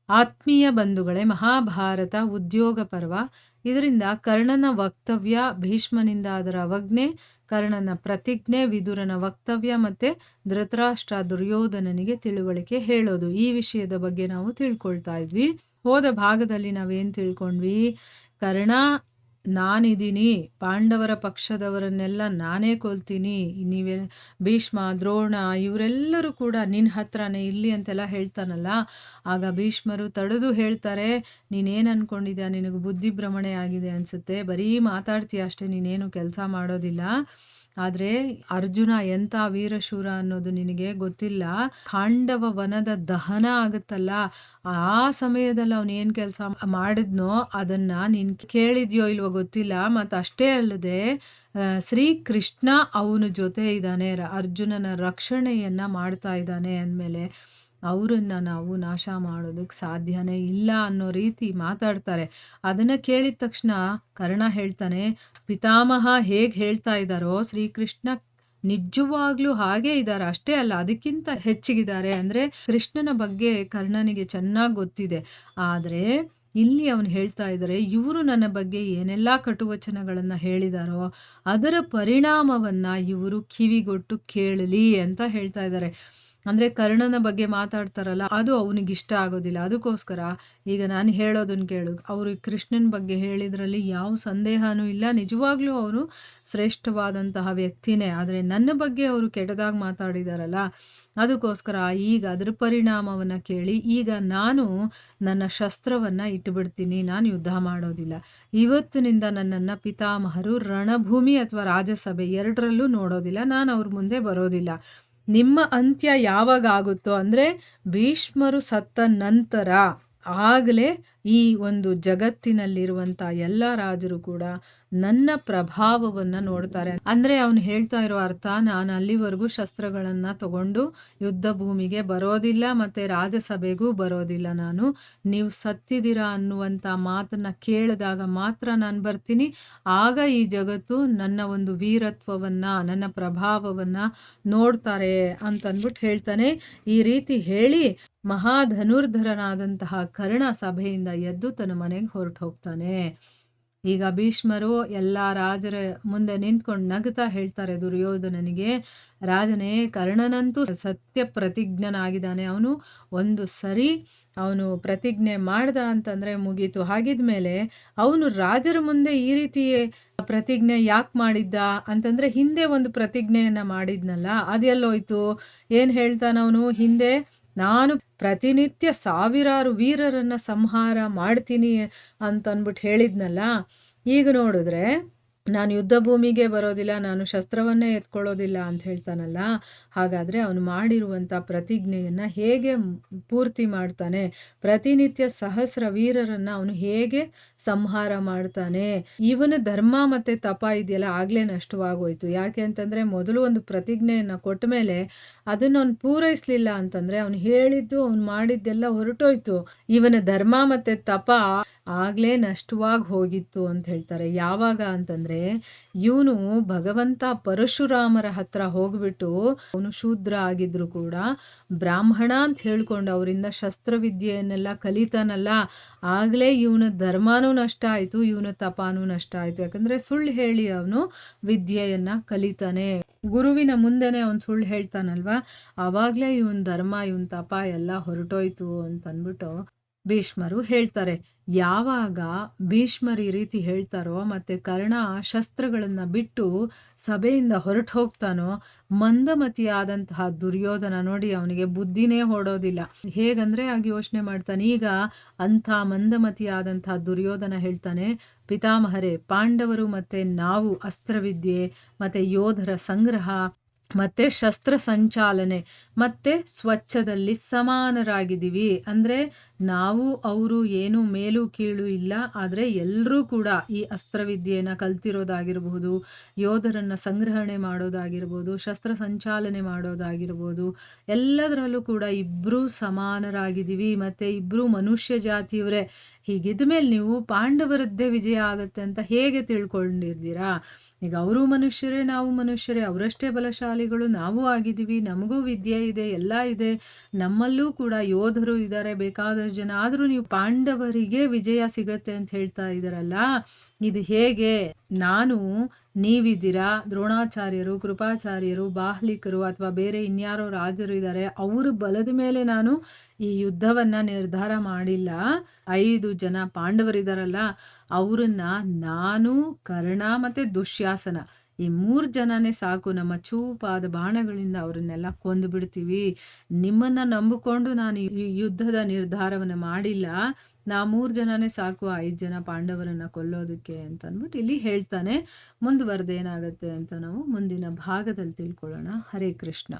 ಆತ್ಮೀಯ ಬಂಧುಗಳೇ, ಮಹಾಭಾರತ ಉದ್ಯೋಗ ಪರ್ವ. ಇದರಿಂದ ಕರ್ಣನ ವಕ್ತವ್ಯ, ಭೀಷ್ಮನಿಂದ ಅದರ ಅವಜ್ಞೆ, ಕರ್ಣನ ಪ್ರತಿಜ್ಞೆ, ವಿದುರನ ವಕ್ತವ್ಯ ಮತ್ತು ಧೃತರಾಷ್ಟ್ರ ದುರ್ಯೋಧನನಿಗೆ ತಿಳುವಳಿಕೆ ಹೇಳೋದು, ಈ ವಿಷಯದ ಬಗ್ಗೆ ನಾವು ತಿಳ್ಕೊಳ್ತಾ ಇದ್ವಿ. ಹೋದ ಭಾಗದಲ್ಲಿ ನಾವೇನು ತಿಳ್ಕೊಂಡ್ವಿ? ಕರ್ಣ, ನಾನಿದ್ದೀನಿ, ಪಾಂಡವರ ಪಕ್ಷದವರನ್ನೆಲ್ಲ ನಾನೇ ಕೊಲ್ತೀನಿ, ನೀವೇ ಭೀಷ್ಮ, ದ್ರೋಣ ಇವರೆಲ್ಲರೂ ಕೂಡ ನಿನ್ನ ಹತ್ರನೇ ಇಲ್ಲಿ ಅಂತೆಲ್ಲ ಹೇಳ್ತಾನಲ್ಲ. ಆಗ ಭೀಷ್ಮರು ತಡೆದು ಹೇಳ್ತಾರೆ, ನೀನೇನು ಅಂದ್ಕೊಂಡಿದ್ಯಾ, ನಿನಗೆ ಬುದ್ಧಿಭ್ರಮಣೆ ಆಗಿದೆ ಅನಿಸುತ್ತೆ, ಬರೀ ಮಾತಾಡ್ತೀಯ ಅಷ್ಟೇ, ನೀನೇನು ಕೆಲಸ ಮಾಡೋದಿಲ್ಲ. ಆದರೆ ಅರ್ಜುನ ಎಂಥ ವೀರಶೂರ ಅನ್ನೋದು ನಿನಗೆ ಗೊತ್ತಿಲ್ಲ. ಖಾಂಡವ ವನದ ದಹನ ಆಗುತ್ತಲ್ಲ, ಆ ಸಮಯದಲ್ಲಿ ಅವನು ಏನು ಕೆಲಸ ಮಾಡಿದ್ನೋ ಅದನ್ನು ನೀನು ಕೇಳಿದ್ಯೋ ಇಲ್ವೋ ಗೊತ್ತಿಲ್ಲ. ಮತ್ತು ಅಷ್ಟೇ ಅಲ್ಲದೆ ಶ್ರೀಕೃಷ್ಣ ಅವನ ಜೊತೆ ಇದ್ದಾನೆ, ಅರ್ಜುನನ ರಕ್ಷಣೆಯನ್ನು ಮಾಡ್ತಾ ಇದ್ದಾನೆ ಅಂದಮೇಲೆ ಅವರನ್ನು ನಾವು ನಾಶ ಮಾಡೋದಕ್ಕೆ ಸಾಧ್ಯನೇ ಇಲ್ಲ ಅನ್ನೋ ರೀತಿ ಮಾತಾಡ್ತಾರೆ. ಅದನ್ನು ಕೇಳಿದ ತಕ್ಷಣ ಕರ್ಣ ಹೇಳ್ತಾನೆ, ಪಿತಾಮಹ ಹೇಗೆ ಹೇಳ್ತಾ ಇದ್ದಾರೋ ಶ್ರೀಕೃಷ್ಣ ನಿಜವಾಗ್ಲೂ ಹಾಗೇ ಇದ್ದಾರೆ, ಅಷ್ಟೇ ಅಲ್ಲ ಅದಕ್ಕಿಂತ ಹೆಚ್ಚಿಗಿದ್ದಾರೆ. ಅಂದರೆ ಕೃಷ್ಣನ ಬಗ್ಗೆ ಕರ್ಣನಿಗೆ ಚೆನ್ನಾಗಿ ಗೊತ್ತಿದೆ. ಆದರೆ ಇಲ್ಲಿ ಅವನು ಹೇಳ್ತಾ ಇದ್ದಾರೆ, ಇವರು ನನ್ನ ಬಗ್ಗೆ ಏನೆಲ್ಲ ಕಟುವಚನಗಳನ್ನು ಹೇಳಿದಾರೋ ಅದರ ಪರಿಣಾಮವನ್ನು ಇವರು ಕಿವಿಗೊಟ್ಟು ಕೇಳಲಿ ಅಂತ ಹೇಳ್ತಾ ಇದ್ದಾರೆ. ಅಂದರೆ ಕರ್ಣನ ಬಗ್ಗೆ ಮಾತಾಡ್ತಾರಲ್ಲ, ಅದು ಅವನಿಗೆ ಇಷ್ಟ ಆಗೋದಿಲ್ಲ. ಅದಕ್ಕೋಸ್ಕರ ಈಗ ನಾನು ಹೇಳೋದನ್ನು ಕೇಳು. ಅವರು ಕೃಷ್ಣನ ಬಗ್ಗೆ ಹೇಳಿದ್ರಲ್ಲಿ ಯಾವ ಸಂದೇಹನೂ ಇಲ್ಲ, ನಿಜವಾಗ್ಲೂ ಅವರು ಶ್ರೇಷ್ಠವಾದಂತಹ ವ್ಯಕ್ತಿನೇ. ಆದರೆ ನನ್ನ ಬಗ್ಗೆ ಅವರು ಕೆಟ್ಟದಾಗಿ ಮಾತಾಡಿದಾರಲ್ಲ, ಅದಕ್ಕೋಸ್ಕರ ಈಗ ಅದರ ಪರಿಣಾಮವನ್ನು ಕೇಳಿ, ಈಗ ನಾನು ನನ್ನ ಶಸ್ತ್ರವನ್ನು ಇಟ್ಟುಬಿಡ್ತೀನಿ, ನಾನು ಯುದ್ಧ ಮಾಡೋದಿಲ್ಲ. ಇವತ್ತಿನಿಂದ ನನ್ನನ್ನು ಪಿತಾಮಹರು ರಣಭೂಮಿ ಅಥವಾ ರಾಜಸಭೆ ಎರಡರಲ್ಲೂ ನೋಡೋದಿಲ್ಲ, ನಾನು ಅವ್ರ ಮುಂದೆ ಬರೋದಿಲ್ಲ. ನಿಮ್ಮ ಅಂತ್ಯ ಯಾವಾಗ ಆಗುತ್ತೋ ಅಂದರೆ ಭೀಷ್ಮರು ಸತ್ತ ನಂತರ ಆಗಲೇ ಈ ಒಂದು ಜಗತ್ತಿನಲ್ಲಿರುವಂಥ ಎಲ್ಲ ರಾಜರು ಕೂಡ ನನ್ನ ಪ್ರಭಾವವನ್ನು ನೋಡ್ತಾರೆ. ಅಂದರೆ ಅವನು ಹೇಳ್ತಾ ಇರೋ ಅರ್ಥ, ನಾನು ಅಲ್ಲಿವರೆಗೂ ಶಸ್ತ್ರಗಳನ್ನು ತಗೊಂಡು ಯುದ್ಧ ಭೂಮಿಗೆ ಬರೋದಿಲ್ಲ ಮತ್ತು ರಾಜಸಭೆಗೂ ಬರೋದಿಲ್ಲ. ನಾನು ನೀವು ಸತ್ತಿದ್ದೀರಾ ಅನ್ನುವಂಥ ಮಾತನ್ನು ಕೇಳಿದಾಗ ಮಾತ್ರ ನಾನು ಬರ್ತೀನಿ. ಆಗ ಈ ಜಗತ್ತು ನನ್ನ ಒಂದು ವೀರತ್ವವನ್ನು, ನನ್ನ ಪ್ರಭಾವವನ್ನು ನೋಡ್ತಾರೆ ಅಂತಂದ್ಬಿಟ್ಟು ಹೇಳ್ತಾನೆ. ಈ ರೀತಿ ಹೇಳಿ ಮಹಾಧನುರ್ಧರನಾದಂತಹ ಕರ್ಣ ಸಭೆಯಿಂದ ಎದ್ದು ತನ್ನ ಮನೆಗೆ ಹೊರಟು ಹೋಗ್ತಾನೆ. ಈಗ ಭೀಷ್ಮರು ಎಲ್ಲ ರಾಜರ ಮುಂದೆ ನಿಂತ್ಕೊಂಡು ನಗ್ತಾ ಹೇಳ್ತಾರೆ ದುರ್ಯೋಧನನಿಗೆ, ರಾಜನೇ, ಕರ್ಣನಂತೂ ಸತ್ಯ ಪ್ರತಿಜ್ಞನಾಗಿದ್ದಾನೆ. ಅವನು ಒಂದು ಸರಿ ಅವನು ಪ್ರತಿಜ್ಞೆ ಮಾಡ್ದ ಅಂತಂದರೆ ಮುಗೀತು. ಹಾಗಿದ್ಮೇಲೆ ಅವನು ರಾಜರ ಮುಂದೆ ಈ ರೀತಿ ಪ್ರತಿಜ್ಞೆ ಯಾಕೆ ಮಾಡಿದ್ದ ಅಂತಂದರೆ, ಹಿಂದೆ ಒಂದು ಪ್ರತಿಜ್ಞೆಯನ್ನು ಮಾಡಿದ್ನಲ್ಲ, ಅದೆಲ್ಲೋಯ್ತು? ಏನು ಹೇಳ್ತಾನವನು ಹಿಂದೆ? ನಾನು ಪ್ರತಿನಿತ್ಯ ಸಾವಿರಾರು ವೀರರನ್ನು ಸಂಹಾರ ಮಾಡ್ತೀನಿ ಅಂತಂದ್ಬಿಟ್ಟು ಹೇಳಿದ್ನಲ್ಲ. ಈಗ ನೋಡಿದ್ರೆ ನಾನು ಯುದ್ಧ ಭೂಮಿಗೆ ಬರೋದಿಲ್ಲ, ನಾನು ಶಸ್ತ್ರವನ್ನೇ ಎತ್ಕೊಳ್ಳೋದಿಲ್ಲ ಅಂತ ಹೇಳ್ತಾನಲ್ಲ. ಹಾಗಾದರೆ ಅವನು ಮಾಡಿರುವಂಥ ಪ್ರತಿಜ್ಞೆಯನ್ನು ಹೇಗೆ ಪೂರ್ತಿ ಮಾಡ್ತಾನೆ? ಪ್ರತಿನಿತ್ಯ ಸಹಸ್ರ ವೀರರನ್ನು ಅವನು ಹೇಗೆ ಸಂಹಾರ ಮಾಡ್ತಾನೆ? ಇವನ ಧರ್ಮ ಮತ್ತು ತಪ ಇದೆಯಲ್ಲ, ಆಗಲೇ ನಷ್ಟವಾಗೋಯ್ತು. ಯಾಕೆ ಅಂತಂದರೆ ಮೊದಲು ಒಂದು ಪ್ರತಿಜ್ಞೆಯನ್ನು ಕೊಟ್ಟ ಮೇಲೆ ಅದನ್ನು ಅವನು ಪೂರೈಸಲಿಲ್ಲ ಅಂತಂದರೆ ಅವನು ಹೇಳಿದ್ದು ಅವನು ಮಾಡಿದ್ದೆಲ್ಲ ಹೊರಟೋಯ್ತು. ಇವನ ಧರ್ಮ ಮತ್ತು ತಪ ಆಗಲೇ ನಷ್ಟವಾಗಿ ಹೋಗಿತ್ತು ಅಂತ ಹೇಳ್ತಾರೆ. ಯಾವಾಗ ಅಂತಂದರೆ ಇವನು ಭಗವಂತ ಪರಶುರಾಮರ ಹತ್ರ ಹೋಗ್ಬಿಟ್ಟು, ಅವನು ಶೂದ್ರ ಆಗಿದ್ರು ಕೂಡ ಬ್ರಾಹ್ಮಣ ಅಂತ ಹೇಳ್ಕೊಂಡು ಅವರಿಂದ ಶಸ್ತ್ರವಿದ್ಯೆಯನ್ನೆಲ್ಲ ಕಲಿತಾನಲ್ಲ, ಆಗಲೇ ಇವನ ಧರ್ಮನೂ ನಷ್ಟ ಆಯಿತು, ಇವನ ತಪಾನೂ ನಷ್ಟ ಆಯಿತು. ಯಾಕಂದರೆ ಸುಳ್ಳು ಹೇಳಿ ಅವನು ವಿದ್ಯೆಯನ್ನು ಕಲಿತಾನೆ. ಗುರುವಿನ ಮುಂದೆನೇ ಅವನು ಸುಳ್ಳು ಹೇಳ್ತಾನಲ್ವ, ಆವಾಗಲೇ ಇವನ ಧರ್ಮ ಇವನ ತಪ ಎಲ್ಲ ಹೊರಟೋಯ್ತು ಅಂತಂದ್ಬಿಟ್ಟು ಭೀಷ್ಮರು ಹೇಳ್ತಾರೆ. ಯಾವಾಗ ಭೀಷ್ಮರು ಈ ರೀತಿ ಹೇಳ್ತಾರೋ ಮತ್ತು ಕರ್ಣ ಶಸ್ತ್ರಗಳನ್ನು ಬಿಟ್ಟು ಸಭೆಯಿಂದ ಹೊರಟು ಹೋಗ್ತಾನೋ, ಮಂದಮತಿಯಾದಂತಹ ದುರ್ಯೋಧನ ನೋಡಿ ಅವನಿಗೆ ಬುದ್ಧಿನೇ ಹೊಡೋದಿಲ್ಲ. ಹೇಗಂದರೆ ಆಗ ಯೋಚನೆ ಮಾಡ್ತಾನೆ. ಈಗ ಅಂಥ ಮಂದಮತಿಯಾದಂತಹ ದುರ್ಯೋಧನ ಹೇಳ್ತಾನೆ, ಪಿತಾಮಹರೇ, ಪಾಂಡವರು ಮತ್ತು ನಾವು ಅಸ್ತ್ರವಿದ್ಯೆ ಮತ್ತು ಯೋಧರ ಸಂಗ್ರಹ ಮತ್ತು ಶಸ್ತ್ರ ಸಂಚಾಲನೆ ಮತ್ತು ಸ್ವಚ್ಛದಲ್ಲಿ ಸಮಾನರಾಗಿದ್ದೀವಿ. ಅಂದರೆ ನಾವು ಅವರು ಏನು ಮೇಲು ಕೀಳು ಇಲ್ಲ, ಆದರೆ ಎಲ್ಲರೂ ಕೂಡ ಈ ಅಸ್ತ್ರವಿದ್ಯೆಯನ್ನು ಕಲ್ತಿರೋದಾಗಿರ್ಬೋದು, ಯೋಧರನ್ನು ಸಂಗ್ರಹಣೆ ಮಾಡೋದಾಗಿರ್ಬೋದು, ಶಸ್ತ್ರ ಸಂಚಾಲನೆ ಮಾಡೋದಾಗಿರ್ಬೋದು, ಎಲ್ಲದರಲ್ಲೂ ಕೂಡ ಇಬ್ಬರೂ ಸಮಾನರಾಗಿದ್ದೀವಿ ಮತ್ತು ಇಬ್ಬರೂ ಮನುಷ್ಯ ಜಾತಿಯವರೇ. ಹೀಗಿದ್ದ ಮೇಲೆ ನೀವು ಪಾಂಡವರದ್ದೇ ವಿಜಯ ಆಗುತ್ತೆ ಅಂತ ಹೇಗೆ ತಿಳ್ಕೊಂಡಿರ್ತೀರಾ? ಈಗ ಅವರು ಮನುಷ್ಯರೇ, ನಾವು ಮನುಷ್ಯರೇ, ಅವರಷ್ಟೇ ಬಲಶಾಲಿಗಳು ನಾವು ಆಗಿದ್ದೀವಿ, ನಮಗೂ ವಿದ್ಯೆ ಇದೆ, ಎಲ್ಲ ಇದೆ, ನಮ್ಮಲ್ಲೂ ಕೂಡ ಯೋಧರು ಇದ್ದಾರೆ ಬೇಕಾದಷ್ಟು ಜನ. ಆದರೂ ನೀವು ಪಾಂಡವರಿಗೆ ವಿಜಯ ಸಿಗತ್ತೆ ಅಂತ ಹೇಳ್ತಾ ಇದ್ದೀರಲ್ಲ, ಇದು ಹೇಗೆ? ನಾನು ನೀವಿದ್ದೀರಾ, ದ್ರೋಣಾಚಾರ್ಯರು, ಕೃಪಾಚಾರ್ಯರು, ಬಾಹ್ಲಿಕರು ಅಥವಾ ಬೇರೆ ಇನ್ಯಾರೋ ರಾಜರು ಇದ್ದಾರೆ, ಅವ್ರ ಬಲದ ಮೇಲೆ ನಾನು ಈ ಯುದ್ಧವನ್ನು ನಿರ್ಧಾರ ಮಾಡಿಲ್ಲ. 5 ಜನ ಪಾಂಡವರಿದ್ದಾರಲ್ಲ, ಅವರನ್ನ ನಾನು, ಕರ್ಣ ಮತ್ತು ದುಶ್ಯಾಸನ ಈ 3 ಜನನೇ ಸಾಕು. ನಮ್ಮ ಚೂಪಾದ ಬಾಣಗಳಿಂದ ಅವರನ್ನೆಲ್ಲ ಕೊಂದು ಬಿಡ್ತೀವಿ. ನಿಮ್ಮನ್ನು ನಂಬಿಕೊಂಡು ನಾನು ಈ ಯುದ್ಧದ ನಿರ್ಧಾರವನ್ನು ಮಾಡಿಲ್ಲ. ನಾ 3 ಜನನೇ ಸಾಕು 5 ಜನ ಪಾಂಡವರನ್ನು ಕೊಲ್ಲೋದಕ್ಕೆ ಅಂತ ಅಂದ್ಬಿಟ್ಟು ಇಲ್ಲಿ ಹೇಳ್ತಾನೆ. ಮುಂದುವರೆದೇನಾಗುತ್ತೆ ಅಂತ ನಾವು ಮುಂದಿನ ಭಾಗದಲ್ಲಿ ತಿಳ್ಕೊಳ್ಳೋಣ. ಹರೇ ಕೃಷ್ಣ.